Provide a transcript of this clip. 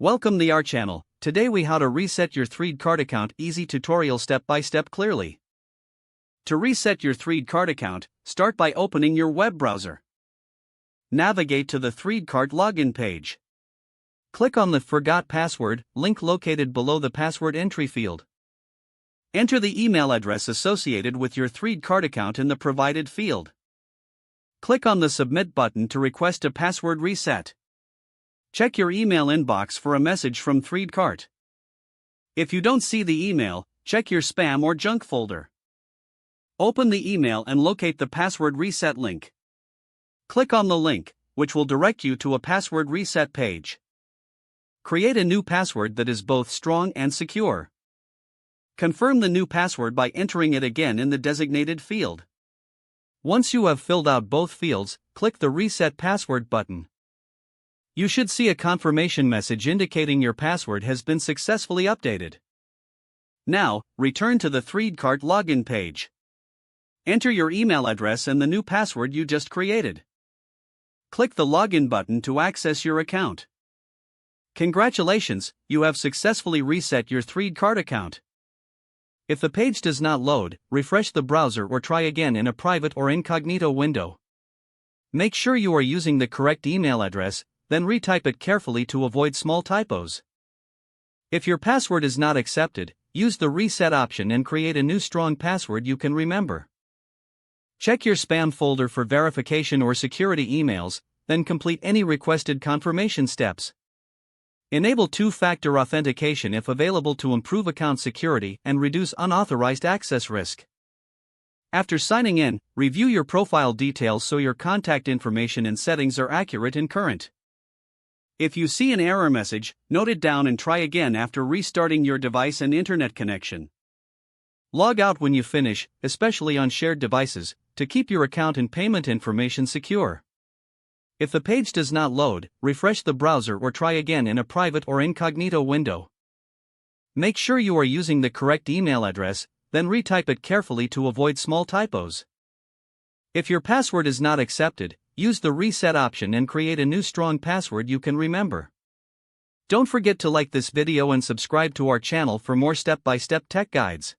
Welcome to our channel. Today we how to reset your 3dcart account. Easy tutorial step by step clearly. To reset your 3dcart account, start by opening your web browser. Navigate to the 3dcart login page. Click on the Forgot Password link located below the password entry field. Enter the email address associated with your 3dcart account in the provided field. Click on the Submit button to request a password reset. Check your email inbox for a message from 3dcart. If you don't see the email, check your spam or junk folder. Open the email and locate the password reset link. Click on the link, which will direct you to a password reset page. Create a new password that is both strong and secure. Confirm the new password by entering it again in the designated field. Once you have filled out both fields, click the Reset Password button. You should see a confirmation message indicating your password has been successfully updated. Now, return to the 3dcart login page. Enter your email address and the new password you just created. Click the Login button to access your account. Congratulations, you have successfully reset your 3dcart account. If the page does not load, refresh the browser or try again in a private or incognito window. Make sure you are using the correct email address, then retype it carefully to avoid small typos. If your password is not accepted, use the reset option and create a new strong password you can remember. Check your spam folder for verification or security emails, then complete any requested confirmation steps. Enable two-factor authentication if available to improve account security and reduce unauthorized access risk. After signing in, review your profile details so your contact information and settings are accurate and current. If you see an error message, note it down and try again after restarting your device and internet connection. Log out when you finish, especially on shared devices, to keep your account and payment information secure. If the page does not load, refresh the browser or try again in a private or incognito window. Make sure you are using the correct email address, then retype it carefully to avoid small typos. If your password is not accepted, use the reset option and create a new strong password you can remember. Don't forget to like this video and subscribe to our channel for more step-by-step tech guides.